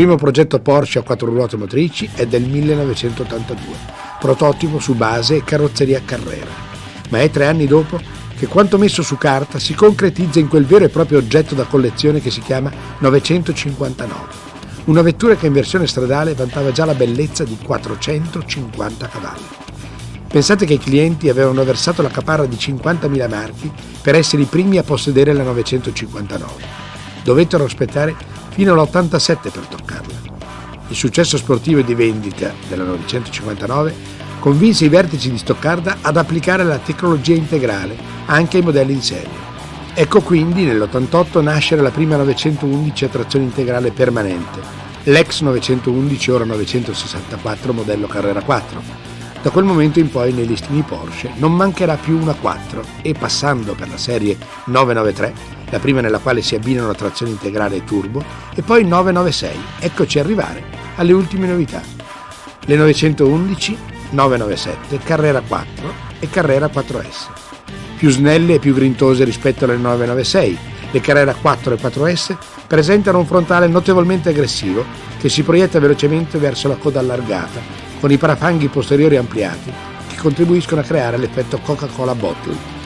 primo progetto Porsche a 4 ruote motrici è del 1982, prototipo su base e carrozzeria Carrera, ma è 3 anni dopo che quanto messo su carta si concretizza in quel vero e proprio oggetto da collezione che si chiama 959, una vettura che in versione stradale vantava già la bellezza di 450 cavalli. Pensate che i clienti avevano versato la caparra di 50.000 marchi per essere i primi a possedere la 959. Dovettero aspettare fino all'87 per toccarla. Il successo sportivo e di vendita della 959 convinse i vertici di Stoccarda ad applicare la tecnologia integrale anche ai modelli di serie. Ecco quindi nell'88 nascere la prima 911 a trazione integrale permanente, l'ex 911 ora 964 modello Carrera 4. Da quel momento in poi nei listini Porsche non mancherà più una 4 e passando per la serie 993, la prima nella quale si abbinano a trazione integrale e turbo, e poi 996, eccoci arrivare alle ultime novità. Le 911, 997, Carrera 4 e Carrera 4S. Più snelle e più grintose rispetto alle 996, le Carrera 4 e 4S presentano un frontale notevolmente aggressivo che si proietta velocemente verso la coda allargata, con i parafanghi posteriori ampliati che contribuiscono a creare l'effetto Coca-Cola Bottle.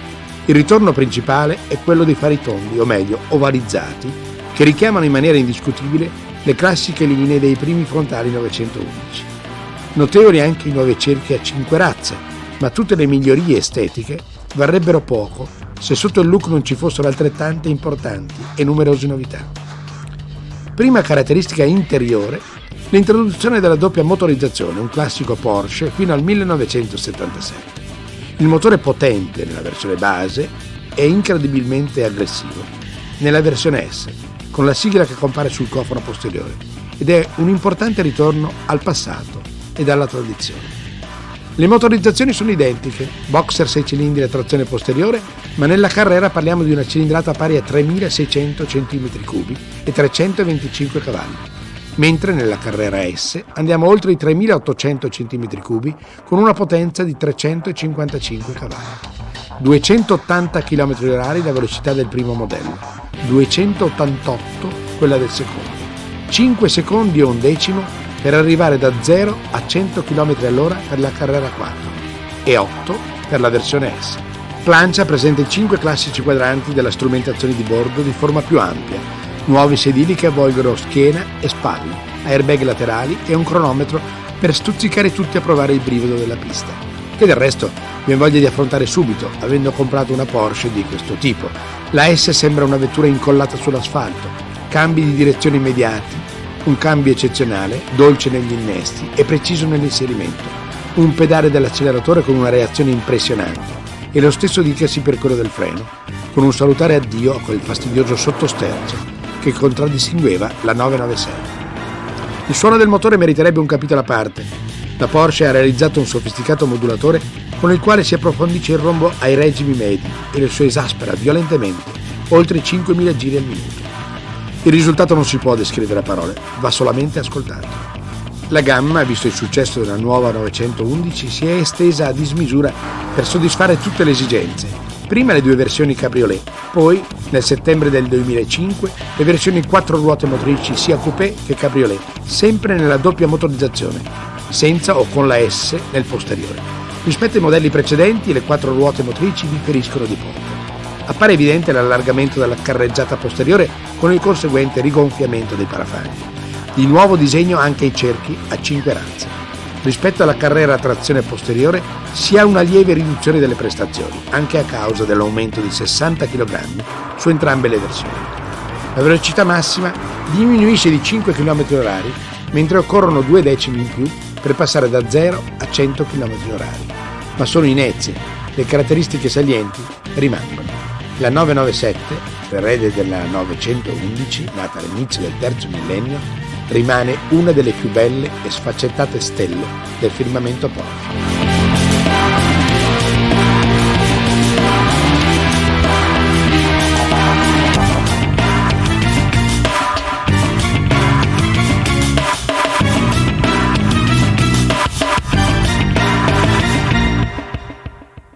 Il ritorno principale è quello dei fari tondi, o meglio ovalizzati, che richiamano in maniera indiscutibile le classiche linee dei primi frontali 911. Notevoli anche i nuovi cerchi a 5 razze, ma tutte le migliorie estetiche varrebbero poco se sotto il look non ci fossero altrettante importanti e numerose novità. Prima caratteristica interiore, l'introduzione della doppia motorizzazione, un classico Porsche fino al 1977. Il motore potente nella versione base è incredibilmente aggressivo nella versione S, con la sigla che compare sul cofano posteriore, ed è un importante ritorno al passato ed alla tradizione. Le motorizzazioni sono identiche, boxer 6 cilindri a trazione posteriore, ma nella Carrera parliamo di una cilindrata pari a 3600 cm3 e 325 cavalli, mentre nella Carrera S andiamo oltre i 3800 cm3 con una potenza di 355 cavalli. 280 km/h la velocità del primo modello, 288 quella del secondo, 5 secondi e un decimo per arrivare da 0 a 100 km/h per la Carrera 4 e 8 per la versione S. Plancia presenta i 5 classici quadranti della strumentazione di bordo di forma più ampia, nuovi sedili che avvolgono schiena e spalle, airbag laterali e un cronometro per stuzzicare tutti a provare il brivido della pista, che del resto mi ho voglia di affrontare subito, avendo comprato una Porsche di questo tipo. La S sembra una vettura incollata sull'asfalto, cambi di direzione immediati, un cambio eccezionale, dolce negli innesti e preciso nell'inserimento, un pedale dell'acceleratore con una reazione impressionante e lo stesso dicasi per quello del freno, con un salutare addio a quel fastidioso sottosterzo che contraddistingueva la 996. Il suono del motore meriterebbe un capitolo a parte. La Porsche ha realizzato un sofisticato modulatore con il quale si approfondisce il rombo ai regimi medi e lo si esaspera violentemente, oltre i 5.000 giri al minuto. Il risultato non si può descrivere a parole, va solamente ascoltato. La gamma, visto il successo della nuova 911, si è estesa a dismisura per soddisfare tutte le esigenze. Prima le 2 versioni cabriolet, poi, nel settembre del 2005, le versioni 4 ruote motrici sia coupé che cabriolet, sempre nella doppia motorizzazione, senza o con la S nel posteriore. Rispetto ai modelli precedenti, le 4 ruote motrici differiscono di poco. Appare evidente l'allargamento della carreggiata posteriore con il conseguente rigonfiamento dei parafanghi. Di nuovo disegno anche i cerchi a 5 razze. Rispetto alla Carrera a trazione posteriore si ha una lieve riduzione delle prestazioni, anche a causa dell'aumento di 60 kg su entrambe le versioni. La velocità massima diminuisce di 5 km/h, mentre occorrono 2 decimi in più per passare da 0 a 100 km/h. Ma sono inezie, le caratteristiche salienti rimangono. La 997, l'erede della 911, nata all'inizio del terzo millennio, rimane una delle più belle e sfaccettate stelle del firmamento Porsche.